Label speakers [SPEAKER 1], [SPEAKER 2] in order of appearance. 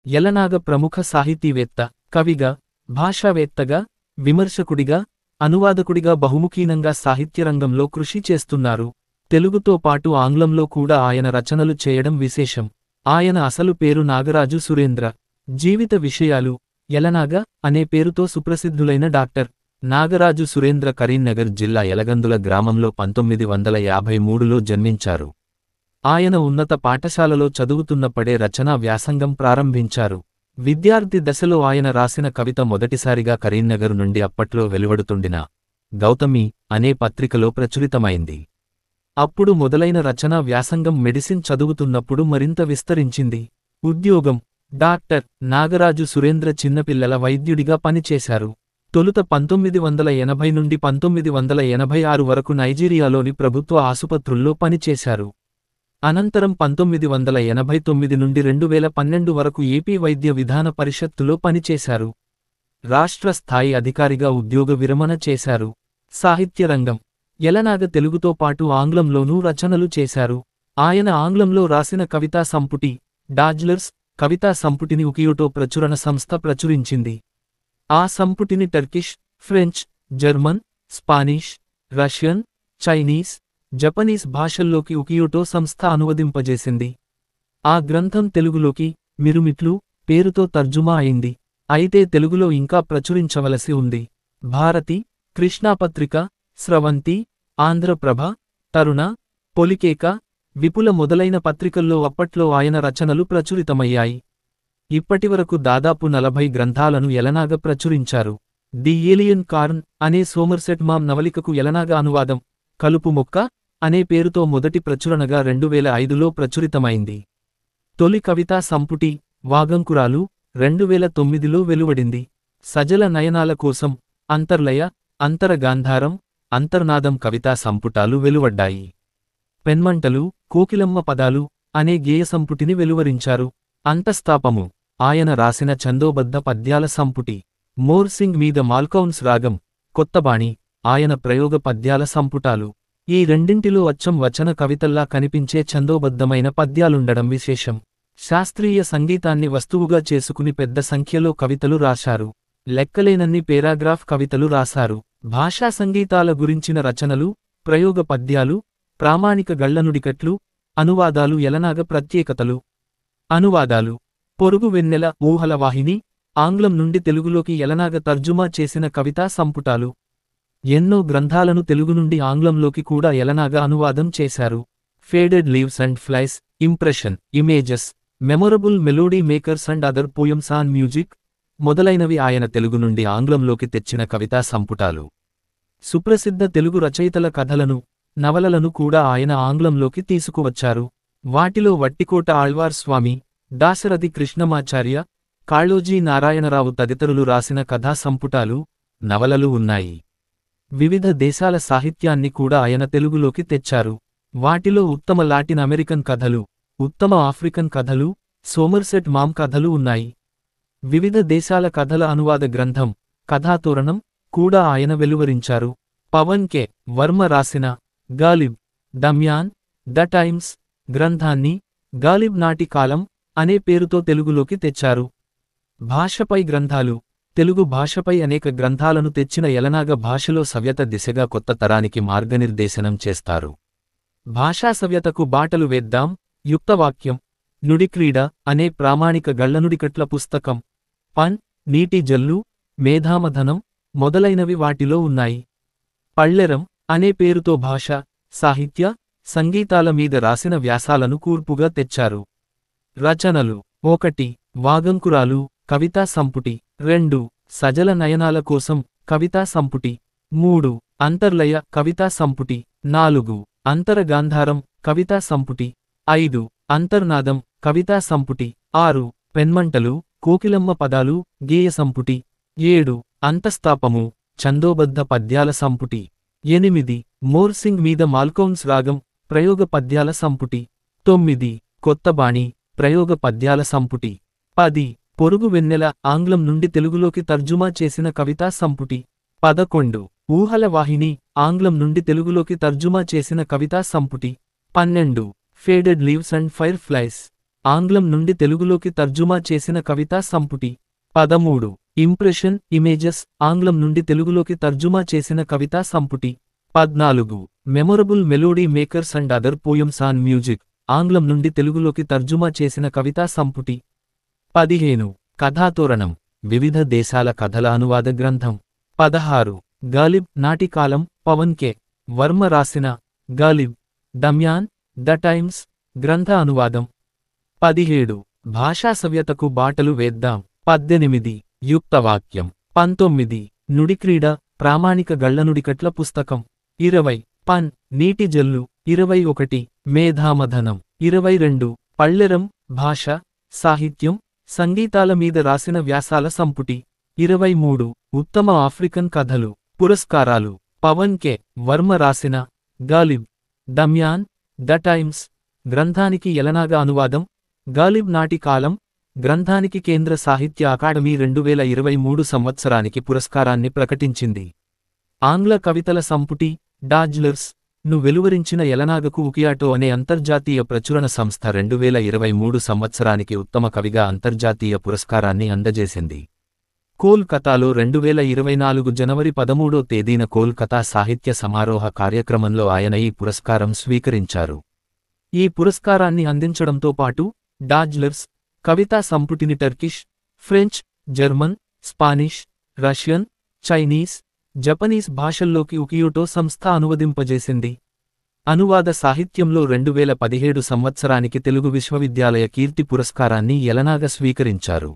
[SPEAKER 1] యలనాగ ప్రముఖ సాహితీవేత్త, కవిగా, భాషావేత్తగా, విమర్శకుడిగా, అనువాదకుడిగా బహుముఖీనంగా సాహిత్యరంగంలో కృషి చేస్తున్నారు. తెలుగుతో పాటు ఆంగ్లంలో కూడా ఆయన రచనలు చేయడం విశేషం. ఆయన అసలు పేరు నాగరాజు సురేంద్ర. జీవిత విషయాలు: యలనాగ అనే పేరుతో సుప్రసిద్ధులైన డాక్టర్ నాగరాజు సురేంద్ర కరీంనగర్ జిల్లా యలగందుల గ్రామంలో 1953లో జన్మించారు. ఆయన ఉన్నత పాఠశాలలో చదువుతున్నప్పుడే రచనా వ్యాసంగం ప్రారంభించారు. విద్యార్థి దశలో ఆయన రాసిన కవిత మొదటిసారిగా కరీంనగర్ నుండి అప్పట్లో వెలువడుతుండిన గౌతమి అనే పత్రికలో ప్రచురితమైంది. అప్పుడు మొదలైన రచనా వ్యాసంగం మెడిసిన్ చదువుతున్నప్పుడు మరింత విస్తరించింది. ఉద్యోగం: డాక్టర్ నాగరాజు సురేంద్ర చిన్నపిల్లల వైద్యుడిగా పనిచేశారు. తొలుత 1980 నుండి 1986 వరకు నైజీరియాలోని ప్రభుత్వ ఆసుపత్రుల్లో పనిచేశారు. అనంతరం 1989 నుండి 2012 వరకు ఏపీ వైద్య విధాన పరిషత్తులో పనిచేశారు. రాష్ట్ర స్థాయి అధికారిగా ఉద్యోగ విరమణ చేశారు. సాహిత్యరంగం: యలనాగ తెలుగుతో పాటు ఆంగ్లంలోనూ రచనలు చేశారు. ఆయన ఆంగ్లంలో రాసిన కవితా సంపుటి డాజ్లర్స్ కవితా సంపుటిని ఉకియోటో ప్రచురణ సంస్థ ప్రచురించింది. ఆ సంపుటిని Turkish, French, German, Spanish, Russian, Chinese, Japanese భాషల్లోకి ఉకియోటో సంస్థ అనువదింపజేసింది. ఆ గ్రంథం తెలుగులోకి మిరుమిట్లు పేరుతో తర్జుమా అయింది. అయితే తెలుగులో ఇంకా ప్రచురించవలసి ఉంది. భారతి, కృష్ణాపత్రిక, స్రవంతి, ఆంధ్రప్రభ, తరుణ, పొలికేక, విపుల మొదలైన పత్రికల్లో అప్పట్లో ఆయన రచనలు ప్రచురితమయ్యాయి. ఇప్పటివరకు దాదాపు 40 గ్రంథాలను యలనాగ ప్రచురించారు. ది ఏలియన్ కార్న్ అనే సోమర్సెట్ మామ్ నవలికకు యలనాగ అనువాదం కలుపు మొక్క అనే పేరుతో మొదటి ప్రచురణగా 2005లో ప్రచురితమైంది. తొలి కవితా సంపుటి వాగంకురాలు 2009లో వెలువడింది. సజల నయనాల కోసం అంతర్లయ, అంతరగాంధారం, అంతర్నాదం కవితా సంపుటాలు వెలువడ్డాయి. పెన్మంటలు, కోకిలమ్మ పదాలు అనే గేయ సంపుటిని వెలువరించారు. అంతస్తాపము ఆయన రాసిన ఛందోబద్ధ పద్యాల సంపుటి. మోర్సింగ్ మీద మాల్కౌన్స్ రాగం, కొత్తబాణి ఆయన ప్రయోగ పద్యాల సంపుటాలు. ఈ రెండింటిలో అచ్చం వచన కవితల్లా కనిపించే ఛందోబద్ధమైన పద్యాలుండడం విశేషం. శాస్త్రీయ సంగీతాన్ని వస్తువుగా చేసుకుని పెద్ద సంఖ్యలో కవితలు రాశారు. లెక్కలేనన్ని పేరాగ్రాఫ్ కవితలు రాశారు. భాషా సంగీతాల గురించిన రచనలు, ప్రయోగ పద్యాలు, ప్రామాణిక గళ్లనుడికట్లు, అనువాదాలు యలనాగ ప్రత్యేకతలు. అనువాదాలు: పొరుగు వెన్నెల, ఊహల వాహిని ఆంగ్లం నుండి తెలుగులోకి యలనాగ తర్జుమా చేసిన కవితా సంపుటాలు. ఎన్నో గ్రంథాలను తెలుగు నుండి ఆంగ్లంలోకి కూడా యలనాగ అనువాదం చేశారు. Faded leaves and flies, impression, images, memorable melody makers and other poems on music మొదలైనవి ఆయన తెలుగు నుండి ఆంగ్లంలోకి తెచ్చిన కవితా సంపుటాలు. సుప్రసిద్ధ తెలుగు రచయితల కథలను, నవలలను కూడా ఆయన ఆంగ్లంలోకి తీసుకువచ్చారు. వాటిలో వట్టికోట ఆళ్వార్ స్వామి, దాశరథి కృష్ణమాచార్య, కాళోజీ నారాయణరావు తదితరులు రాసిన కథా సంపుటాలు, నవలలు ఉన్నాయి. వివిధ దేశాల సాహిత్యాన్ని కూడా ఆయన తెలుగులోకి తెచ్చారు. వాటిలో ఉత్తమ లాటిన్ అమెరికన్ కథలు, ఉత్తమ ఆఫ్రికన్ కథలు, సోమర్సెట్ మామ్ కథలు ఉన్నాయి. వివిధ దేశాల కథల అనువాద గ్రంథం కథాతోరణం కూడా ఆయన వెలువరించారు. పవన్ కె. వర్మ రాసిన గాలిబ్, దమ్యాన్, ద టైమ్స్ గ్రంథాన్ని గాలిబ్ నాటి కాలం అనే పేరుతో తెలుగులోకి తెచ్చారు. భాషపై గ్రంథాలు: తెలుగు భాషపై అనేక గ్రంథాలను తెచ్చిన యలనాగ భాషలో సవ్యత దిశగా కొత్త తరానికి మార్గనిర్దేశనం చేస్తారు. భాషా సవ్యతకు బాటలు వేద్దాం, యుక్తవాక్యం, నుడిక్రీడ అనే ప్రామాణిక గళ్లనుడికట్ల పుస్తకం, పన్, నీటి జల్లు, మేధామధనం మొదలైనవి వాటిలో ఉన్నాయి. పళ్ళెరం అనే పేరుతో భాష, సాహిత్య, సంగీతాల మీద రాసిన వ్యాసాలను కూర్పుగా తెచ్చారు. రచనలు: 1. వాగంకురాలు కవితా సంపుటి. 2. సజల నయనాల కోసం కవితా సంపుటి. 3. అంతర్లయ కవితా సంపుటి. 4. అంతరగాంధారం కవితా సంపుటి. 5. అంతర్నాదం కవితా సంపుటి. 6. పెన్మంటలు, కోకిలమ్మ పదాలు గేయ సంపుటి. 7. అంతస్తాపము ఛందోబద్ధ పద్యాల సంపుటి. 8. మోర్సింగ్ మీద మాల్కౌన్స్ రాగం ప్రయోగ పద్యాల సంపుటి. 9. కొత్తబాణి ప్రయోగ పద్యాల సంపుటి. 10. పొరుగు వెన్నెల ఆంగ్లం నుండి తెలుగులోకి తర్జుమా చేసిన కవితా సంపుటి. 11. ఊహల వాహిని ఆంగ్లం నుండి తెలుగులోకి తర్జుమా చేసిన కవితా సంపుటి. 12. Faded leaves and fire flies ఆంగ్లం నుండి తెలుగులోకి తర్జుమా చేసిన కవితా సంపుటి. 13. ఇంప్రెషన్ ఇమేజెస్ ఆంగ్లం నుండి తెలుగులోకి తర్జుమా చేసిన కవితా సంపుటి. 14. Memorable melody makers and other poems on music ఆంగ్లం నుండి తెలుగులోకి తర్జుమా చేసిన కవితా సంపుటి. 15. కథాతోరణం వివిధ దేశాల కథల అనువాద గ్రంథం. 16. గాలిబ్ నాటికాలం పవన్ కె. వర్మ రాసిన గాలిబ్ దమ్యాన్ ద టైమ్స్ గ్రంథ అనువాదం. 17. భాషా సవ్యతకు బాటలు వేద్దాం. 18. యుక్తవాక్యం. 19. నుడిక్రీడ ప్రామాణిక గళ్లనుడికట్ల పుస్తకం. 20. పన్ నీటి జల్లు. 21. మేధామథనం. 22. పళ్ళెరం భాష సాహిత్యం సంగీతాల మీద రాసిన వ్యాసాల సంపుటి. 23. ఉత్తమ ఆఫ్రికన్ కథలు పురస్కారాలు. పవన్ కె. వర్మ రాసిన గాలిబ్ దమ్యాన్ ద టైమ్స్ గ్రంథానికి యలనాగా అనువాదం. గాలిబ్ నాటి కాలం గ్రంథానికి కేంద్ర సాహిత్య అకాడమీ 2023 సంవత్సరానికి పురస్కారాన్ని ప్రకటించింది. ఆంగ్ల కవితల సంపుటి డాజ్లర్స్ ను వెలువరించిన యలనాగకు ఉకియాటో అనే అంతర్జాతీయ ప్రచురణ సంస్థ 2023 సంవత్సరానికి ఉత్తమ కవిగా అంతర్జాతీయ పురస్కారాన్ని అందజేసింది. కోల్కతాలో 2024 జనవరి 13వ తేదీన కోల్కతా సాహిత్య సమారోహ కార్యక్రమంలో ఆయన ఈ పురస్కారం స్వీకరించారు. ఈ పురస్కారాన్ని అందించడంతో పాటు డాజ్లర్స్ కవితా సంపుటిని Turkish, French, German, Spanish, Russian, Chinese, Japanese భాషల్లోకి ఉకియోటో సంస్థ అనువదింపజేసింది. అనువాద సాహిత్యంలో 2017 సంవత్సరానికి తెలుగు విశ్వవిద్యాలయ కీర్తి పురస్కారాన్ని యలనాగ స్వీకరించారు.